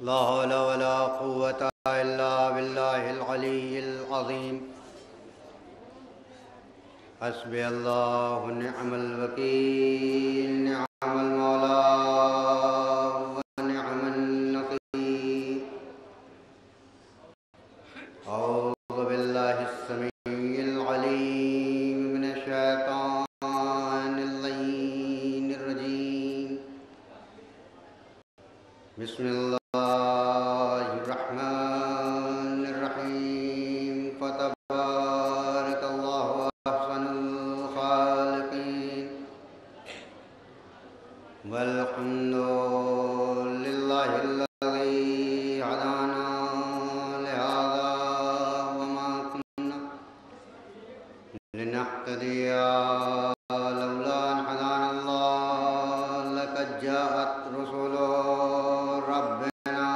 لا حول ولا قوة إلا بالله العلي العظيم. حسبي الله ونعم الوكيل، نعم المولى ونعم النصير. أعوذ بالله السميع العليم من الشيطان اللعين الرجيم. بسم الله الرحمن الرحيم. فتبارك الله أحسن الخالقين، والحمد لله الذي هدانا لهذا وما كنا لنهتدي لولا أن هدانا الله. لقد جاءت رسل ربنا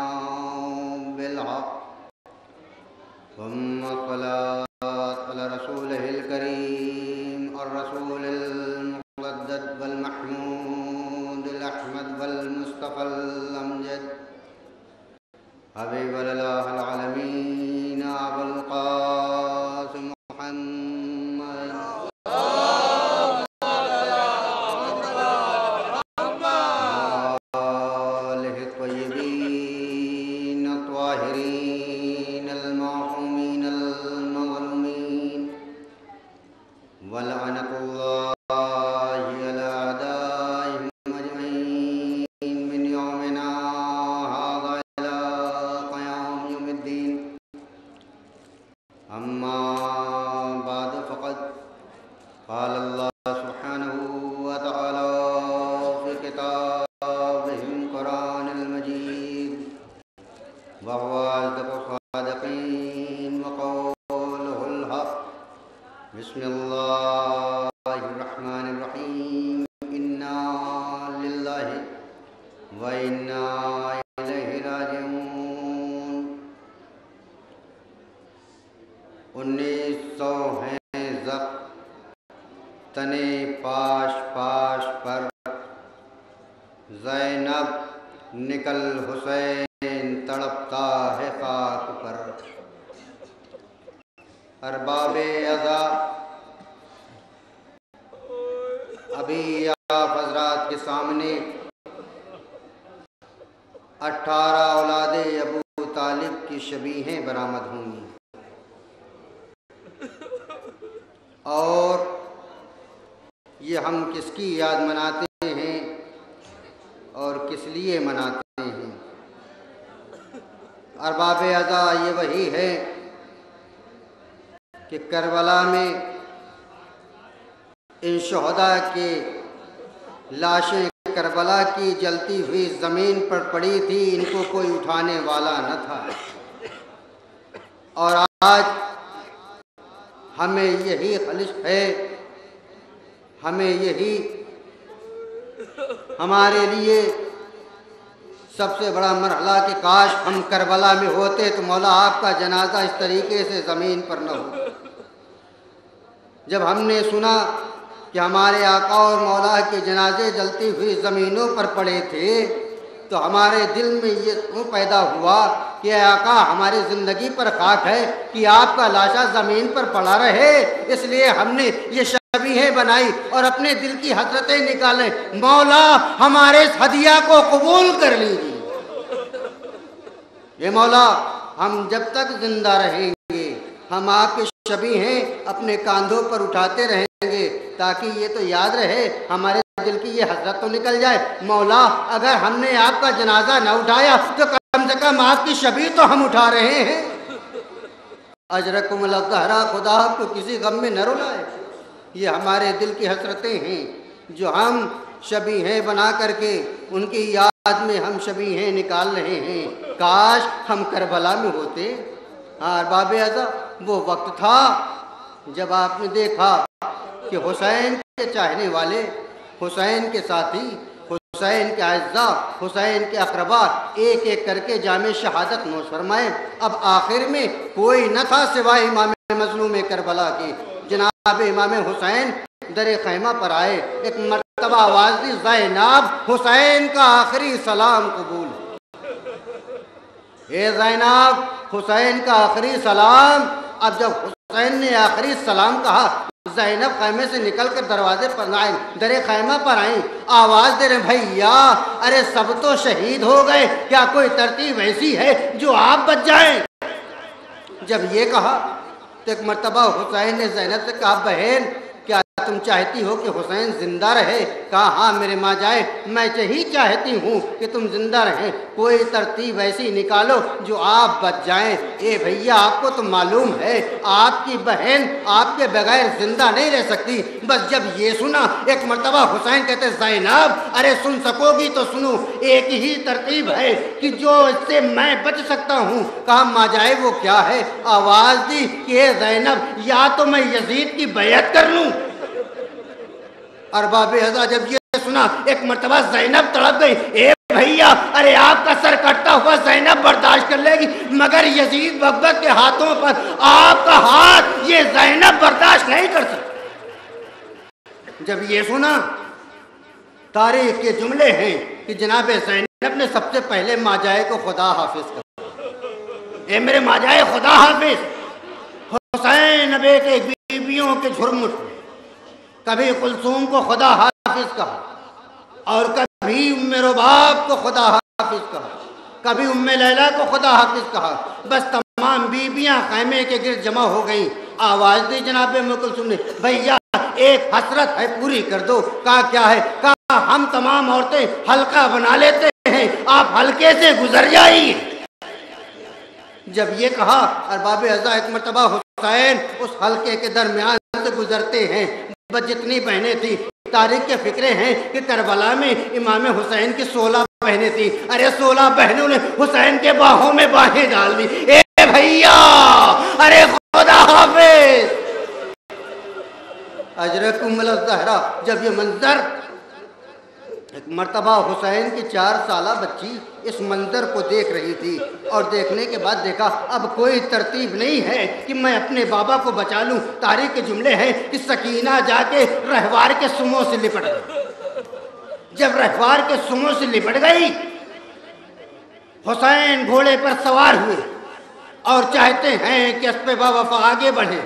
بالحق، ثم الصلاة على رسوله الكريم الرسول المقدد والمحمود الأحمد والمصطفى الأمجد، حبيب الله العالمين أبو القاسم محمد آله الطيبين الطاهرين المعصومين المظلومين. ولعنة الله على أعدائهم أجمعين من يومنا هذا إلى قيام يوم الدين. أما بعد، فقد قال الله سبحانه وتعالى في كتابه القرآن المجيد، وهو أصدق الصادقين وقوله الحق. بسم الله الرحمن الرحيم. إنا لله وإنا إليه راجعون. 1900 ہیں زخم تنے پاش پاش پر، زینب نکل حسین تڑپتا ہے خاک پر. ارباب عزا ابھی آپ حضرات کے سامنے 18 اولاد ابو طالب کی شبیہیں برآمد ہوں گی، اور یہ ہم کس کی یاد مناتے ہیں اور کس لیے مناتے ہیں؟ ارباب عزا یہ وہی ہے کہ کربلا میں ان شہداء کے لاشیں کربلا کی جلتی ہوئی زمین پر پڑی تھی، ان کو کوئی اٹھانے والا نہ تھا. اور آج ہمیں یہی خلش ہے، ہمیں یہی ہمارے لیے سب سے بڑا مرحلہ کہ کاش ہم کربلا میں ہوتے تو مولا آپ کا جنازہ اس طریقے سے زمین پر نہ ہو. جب ہم نے سنا کہ ہمارے آقا اور مولا کے جنازے جلتی ہوئی زمینوں پر پڑے تھے تو ہمارے دل میں یہ پیدا ہوا کہ اے آقا ہماری زندگی پر خاک ہے کہ آپ کا لاشا زمین پر پڑا رہے. اس لیے ہم نے یہ شبیہیں بنائی اور اپنے دل کی حسرتیں نکالیں. مولا ہمارے اس ہدیہ کو قبول کر لیجیے. یہ مولا ہم جب تک زندہ رہیں گے ہم آپ کے شبیہیں اپنے کاندھوں پر اٹھاتے رہیں گے تاکہ یہ تو یاد رہے، ہمارے دل کی یہ حسرت تو نکل جائے. مولا اگر ہم نے آپ کا جنازہ نہ اٹھایا تو کم سے کم آپ کی شبیہ تو ہم اٹھا رہے ہیں. اجرکم اللہ دہرا، خدا آپ کو کسی غم میں نہ رلائے. یہ ہمارے دل کی حسرتیں ہیں جو ہم شبیہیں بنا کر کے ان کی یاد میں ہم شبیہیں نکال رہے ہیں. کاش ہم کربلا میں ہوتے. ہاں ارباب عزا وہ وقت تھا جب آپ نے دیکھا کہ حسین کے چاہنے والے، حسین کے ساتھی، حسین کے اعزاء، حسین کے اقربا ایک ایک کر کے جام شہادت نوش فرمائے. اب آخر میں کوئی نہ تھا سوائے امام مظلوم کربلا کی. جناب امام حسین در خیمہ پر آئے، ایک مرتبہ آواز دی، زینب حسین کا آخری سلام قبول. اے زینب، حسین کا آخری سلام۔ اب جب حسین نے آخری سلام کہا، زینب خیمے سے نکل کر دروازے پر آئیں، در خیمہ پر آئیں، آواز دے رہے بھیا ارے سب تو شہید ہو گئے، کیا کوئی ترتیب ایسی ہے جو آپ بچ جائیں؟ جب یہ کہا تو ایک مرتبہ حسین نے زینب سے کہا بہن کیا تم چاہتی ہو کہ حسین زندہ رہے؟ کہا ہاں میرے ماں جائے، میں یہی چاہتی ہوں کہ تم زندہ رہیں، کوئی ترتیب ایسی نکالو جو آپ بچ جائیں۔ اے بھیا آپ کو تو معلوم ہے آپ کی بہن آپ کے بغیر زندہ نہیں رہ سکتی۔ بس جب یہ سنا ایک مرتبہ حسین کہتے زینب ارے سن سکو گی تو سنو، ایک ہی ترتیب ہے کہ جو اس سے میں بچ سکتا ہوں۔ کہا ماں جائے وہ کیا ہے؟ آواز دی کہ اے زینب یا تو میں یزید کی بیعت کر لوں۔ ارباب ازا جب یہ سنا ایک مرتبہ زینب تڑپ گئی، اے بھیا ارے آپ کا سر کٹتا ہوا زینب برداشت کر لے گی، مگر یزید بغداد کے ہاتھوں پر آپ کا ہاتھ یہ زینب برداشت نہیں کر سکتی۔ جب یہ سنا تاریخ کے جملے ہیں کہ جناب زینب نے سب سے پہلے ماجائے کو خدا حافظ کہا، اے میرے ماجائے خدا حافظ۔ حسین اب ایک بیویوں کے جھرمٹ کبھی کلثوم کو خدا حافظ کہا اور کبھی ام رباب کو خدا حافظ کہا، کبھی ام لیلہ کو خدا حافظ کہا۔ بس تمام بیویاں خیمے کے گرد جمع ہو گئیں، آواز دی جناب ام کلثوم نے بھیا ایک حسرت ہے پوری کر دو۔ کہا کیا ہے؟ کہا ہم تمام عورتیں حلقہ بنا لیتے ہیں، آپ حلقے سے گزر جائیے۔ جب یہ کہا ارباب اعضاء ایک مرتبہ حسین اس حلقے کے درمیان سے گزرتے ہیں، بس جتنی بہنیں تھیں، تاریخ کے فکرے ہیں کہ کربلا میں امام حسین کی 16 بہنیں تھیں، ارے 16 بہنوں نے حسین کے باہوں میں باہیں ڈال دی، اے بھیا ارے خدا حافظ۔ اجرکم الزہرا جب یہ منظر ایک مرتبہ حسین کی 4 سالہ بچی اس منظر کو دیکھ رہی تھی اور دیکھنے کے بعد دیکھا اب کوئی ترتیب نہیں ہے کہ میں اپنے بابا کو بچا لوں۔ تاریخ کے جملے ہیں کہ سکینہ جا کے رہوار کے سموں سے لپٹ گئی۔ جب رہوار کے سموں سے لپٹ گئی، حسین گھوڑے پر سوار ہوئے اور چاہتے ہیں کہ اسپِ باوفا آگے بڑھیں،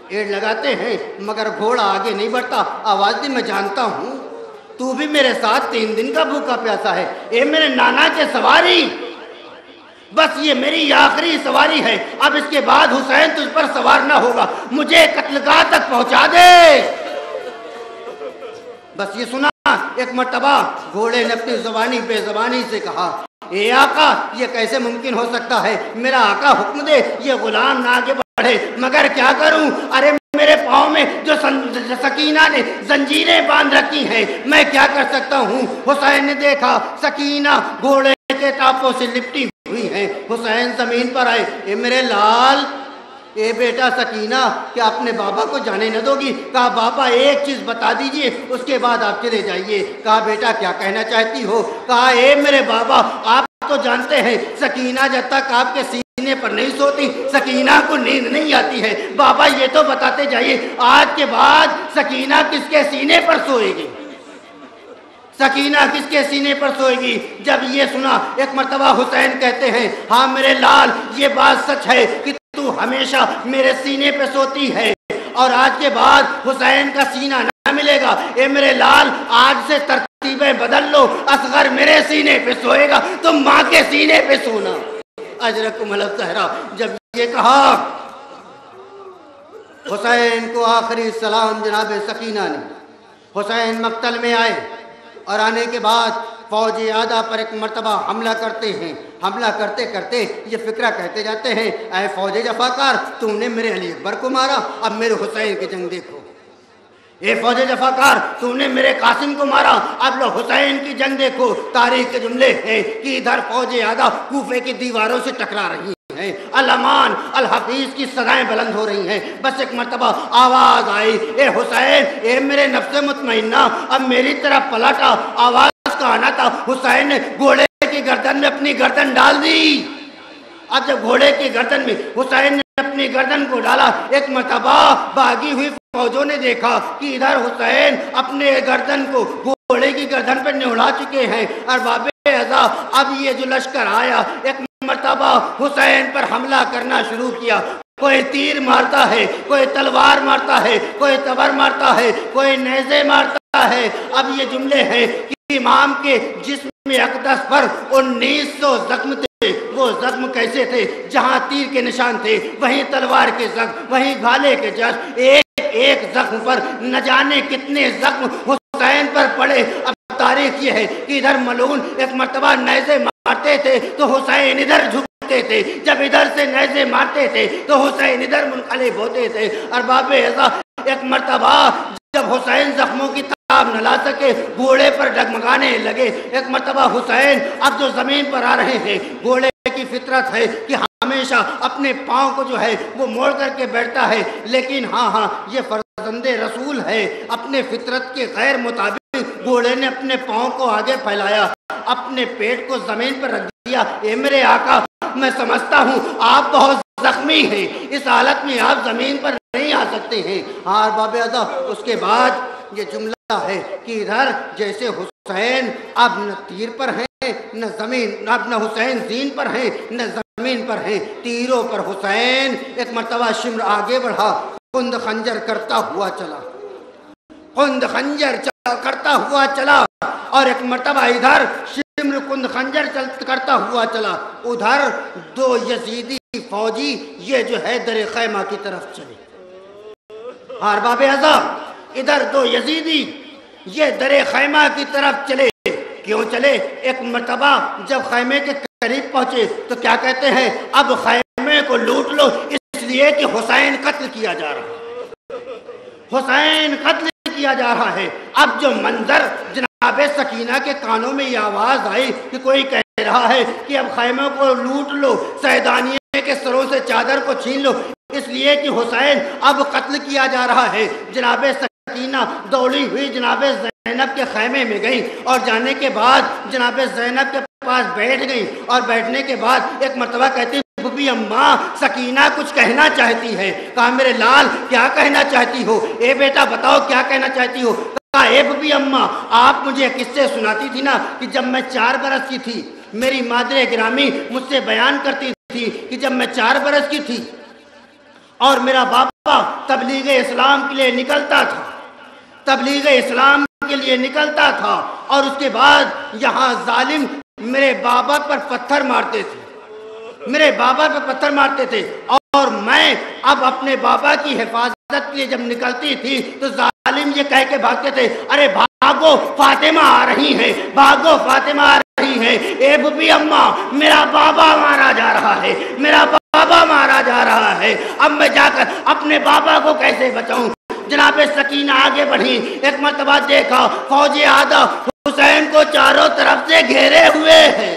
ایڑ لگاتے ہیں مگر گھوڑا آگے نہیں بڑھتا۔ آواز دی میں جانتا ہوں تو بھی میرے ساتھ 3 دن کا بھوکا پیاسا ہے، اے میرے نانا کے سواری، بس یہ میری آخری سواری ہے، اب اس کے بعد حسین تجھ پر سوار نہ ہوگا، مجھے قتلگاہ تک پہنچا دے۔ بس یہ سنا ایک مرتبہ گھوڑے نے اپنی زبانی بے زبانی سے کہا اے آقا یہ کیسے ممکن ہو سکتا ہے، میرا آقا حکم دے یہ غلام نہ آگے بڑھے، مگر کیا کروں، ارے میرے پاؤں میں جو سکینہ نے زنجیریں باندھ رکھی ہیں میں کیا کر سکتا ہوں۔ حسین نے دیکھا سکینہ گھوڑے کے ٹاپوں سے لپٹی ہوئی ہیں، حسین زمین پر آئے، اے میرے لال، اے بیٹا سکینہ کیا اپنے بابا کو جانے نہ دو گی؟ کہا بابا ایک چیز بتا دیجئے اس کے بعد آپ چلے جائیے۔ کہا بیٹا کیا کہنا چاہتی ہو؟ کہا اے میرے بابا آپ تو جانتے ہیں سکینہ جب تک آپ کے سینے پر نہیں سوتی سکینہ کو نیند نہیں آتی ہے، بابا یہ تو بتاتے جائیے آج کے بعد سکینہ کس کے سینے پر سوئے گی، سکینہ کس کے سینے پر سوئے گی؟ جب یہ سنا ایک مرتبہ حسین کہتے ہیں ہاں میرے لال یہ بات سچ ہے کہ تو ہمیشہ میرے سینے پہ سوتی ہے اور آج کے بعد حسین کا سینہ نہ ملے گا۔ اے میرے لال آج سے ترتیبیں بدل لو، اصغر میرے سینے پہ سوئے گا تم ماں کے سینے پہ سونا۔ اجرکم الزہرا جب یہ کہا حسین کو آخری سلام جناب سکینہ نے، حسین مقتل میں آئے اور آنے کے بعد فوج عادہ پر ایک مرتبہ حملہ کرتے ہیں، حملہ کرتے کرتے یہ فکرہ کہتے جاتے ہیں اے فوج جفاکار تم نے میرے علی اکبر کو مارا، اب میرے حسین کی جنگ دیکھو۔ اے فوج جفاکار تم نے میرے قاسم کو مارا، اب لو حسین کی جنگ دیکھو۔ تاریخ کے جملے ہیں کہ ادھر فوج عادہ کوفے کی دیواروں سے ٹکرا رہی ہیں، الامان الحفیظ کی صدائیں بلند ہو رہی ہیں۔ بس ایک مرتبہ آواز آئی اے حسین، اے میرے نفس مطمئنہ اب میری طرف پلٹا۔ آواز کا آنا تھا، حسین نے گھوڑے کی گردن میں اپنی گردن ڈال دی۔ اب جب گھوڑے کی گردن میں حسین نے اپنی گردن کو ڈالا، ایک مرتبہ باغی ہوئی فوجوں نے دیکھا کہ ادھر حسین اپنے گردن کو گھوڑے کی گردن پر نہلا چکے ہیں۔ اور بابے اعزا اب یہ جو لشکر آیا ایک مرتبہ دیکھا حسین پر حملہ کرنا شروع کیا. کوئی تیر مارتا ہے, کوئی تلوار مارتا ہے, کوئی تبر مارتا ہے, کوئی نیزے مارتا ہے. اب یہ جملے ہیں کہ امام کے جسم اقدس پر 1900 زخم تھے. وہ زخم کیسے تھے؟ جہاں تیر کے نشان تھے وہیں تلوار کے زخم, وہیں بھالے کے جشن. ایک زخم پر نہ جانے کتنے زخم حسین پر پڑے. اب تاریخ یہ ہے کہ ادھر ملعون ایک مرتبہ نیزے مارتے تھے تو حسین ادھر جھکتے تھے, جب ادھر سے نیزے مارتے تھے تو حسین ادھر منقلب ہوتے تھے. ارباب عزا, ایک مرتبہ جب حسین زخموں کی تاب نہ لا سکے گھوڑے پر ڈگمگانے لگے. ایک مرتبہ حسین اب جو زمین پر آ رہے ہیں, گھوڑے کی فطرت ہے کہ ہمیشہ اپنے پاؤں کو جو ہے وہ موڑ کر کے بیٹھتا ہے, لیکن ہاں یہ فرزند رسول ہے, اپنے فطرت کے غیر مطابق گھوڑے نے اپنے پاؤں کو آگے پھیلایا, اپنے پیٹ کو زمین پر رکھ دیا. اے میرے آقا, میں سمجھتا ہوں آپ بہت زخمی ہیں, اس حالت میں آپ زمین پر نہیں آ سکتے ہیں. ہاں باب اعظا, اس کے بعد یہ جملہ ہے کہ ادھر جیسے حسین اب نہ تیر پر ہیں نہ زمین, اب نہ حسین زین پر ہیں نہ زمین پر ہیں, تیروں پر حسین. ایک مرتبہ شمر آگے بڑھا, کند خنجر کرتا ہوا چلا, کند خنجر کرتا ہوا چلا. اور ایک مرتبہ ادھر شمر کند خنجر کرتا ہوا چلا, ادھر 2 یزیدی فوجی یہ جو ہے در خیمہ کی طرف چلے. ارباب اعزا, ادھر 2 یزیدی یہ در خیمہ کی طرف چلے. کیوں چلے؟ ایک مرتبہ جب خیمے کے قریب پہنچے تو کیا کہتے ہیں, اب خیمے کو لوٹ لو, اس لیے کہ حسین قتل کیا جا رہا ہے, حسین قتل کیا جا رہا ہے. اب جو منظر جناب سکینہ کے کانوں میں یہ آواز آئی کہ کوئی کہہ رہا ہے کہ اب خیموں کو لوٹ لو, سیدانیے کے سروں سے چادر کو چھین لو, اس لیے کہ حسین اب قتل کیا جا رہا ہے. جناب سکینہ دوڑی ہوئی جناب زینب کے خیمے میں گئی اور جانے کے بعد جناب زینب کے پاس بیٹھ گئی, اور بیٹھنے کے بعد ایک مرتبہ کہتی بی اماں سکینہ کچھ کہنا چاہتی ہے. کہا میرے لال کیا کہنا چاہتی ہو؟ اے بیٹا بتاؤ کیا کہنا چاہتی ہو؟ کہا اے بی اماں, آپ مجھے قصے سناتی تھی نا کہ جب میں 4 برس کی تھی, میری مادر گرامی مجھ سے بیان کرتی تھی کہ جب میں 4 برس کی تھی اور میرا بابا تبلیغ اسلام کے لیے نکلتا تھا, تبلیغ اسلام کے لیے نکلتا تھا, اور اس کے بعد یہاں ظالم میرے بابا پر پتھر مارتے تھے, میرے بابا پر پتھر مارتے تھے, اور میں اب اپنے بابا کی حفاظت کے لیے جب نکلتی تھی تو ظالم یہ کہہ کے بھاگتے تھے, ارے بھاگو فاطمہ آ رہی ہیں, بھاگو فاطمہ آ رہی ہیں. اے بی اماں میرا بابا مارا جا رہا ہے, میرا بابا مارا جا رہا ہے, اب میں جا کر اپنے بابا کو کیسے بچاؤں؟ جناب سکینہ آگے بڑھی, ایک مرتبہ دیکھا فوج آدھا حسین کو چاروں طرف سے گھیرے ہوئے ہیں.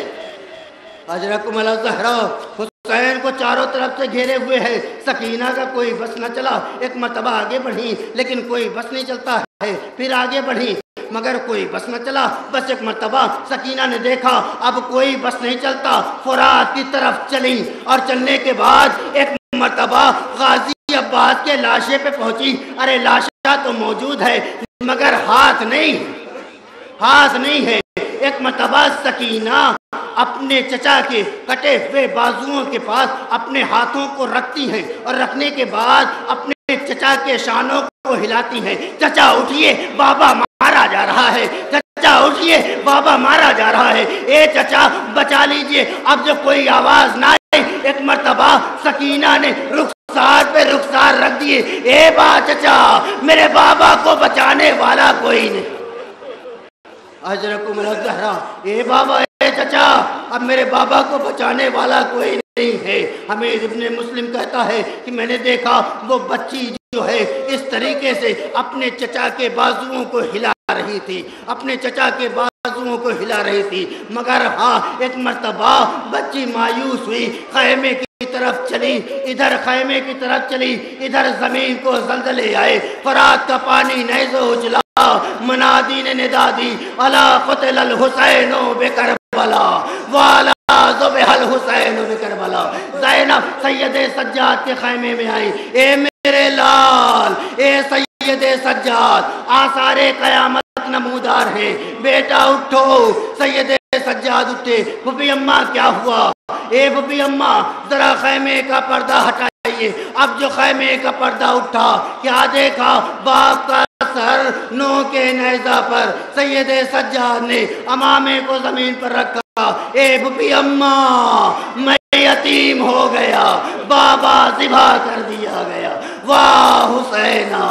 اجرکم الزہرا, حسین کو چاروں طرف سے گھیرے ہوئے ہیں. سکینہ کا کوئی بس نہ چلا, ایک مرتبہ آگے بڑھی لیکن کوئی بس نہیں چلتا ہے, پھر آگے بڑھی مگر کوئی بس نہ چلا. بس ایک مرتبہ سکینہ نے دیکھا اب کوئی بس نہیں چلتا, فرات کی طرف چلی, اور چلنے کے بعد ایک مرتبہ غازی عباس کے لاشے پہ پہنچی. ارے لاشا تو موجود ہے مگر ہاتھ نہیں, ہاتھ نہیں ہے. ایک مرتبہ سکینہ اپنے چچا کے کٹے ہوئے بازوؤں کے پاس اپنے ہاتھوں کو رکھتی ہیں, اور رکھنے کے بعد اپنے چچا کے شانوں کو ہلاتی ہیں. چچا اٹھیے بابا مارا جا رہا ہے, چچا اٹھیے بابا مارا جا رہا ہے, اے چچا بچا لیجئے. اب جو کوئی آواز نہ آئی, ایک مرتبہ سکینہ نے رخسار پہ رخسار رکھ دیے, اے با چچا میرے بابا کو بچانے والا کوئی نہیں. اجرکم الزہرا, اے بابا اے چچا اب میرے بابا کو بچانے والا کوئی نہیں ہے. حمید ابن مسلم کہتا ہے کہ میں نے دیکھا وہ بچی جو ہے اس طریقے سے اپنے چچا کے بازوؤں کو ہلا رہی تھی, اپنے چچا کے بازوؤں کو ہلا رہی تھی. مگر ہاں ایک مرتبہ بچی مایوس ہوئی, خیمے کی طرف چلی, ادھر خیمے کی طرف چلی, ادھر زمین کو زلزلے آئے, فرات کا پانی نیزو اچلا, منادی نے ندا دی, الا قتل الحسین بکربلا والا ذبح الحسین بکربلا. زینب سید سجاد کے خیمے میں آئی, اے میرے لال, اے سید سجاد, آثار قیامت نمودار ہیں, بیٹا اٹھو. سید سجاد اٹھے، پھپھی اماں کیا ہوا؟ اے پھپھی اماں ذرا خیمے کا پردہ ہٹائیے۔ اب جو خیمے کا پردہ اٹھا، کیا دیکھا؟ باپ کا سر نو کے نیزہ پر سید سجاد نے امامے کو زمین پر رکھا۔ اے پھپھی اماں میں یتیم ہو گیا، بابا ذبح کر دیا گیا۔ واہ حسینہ،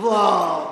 واہ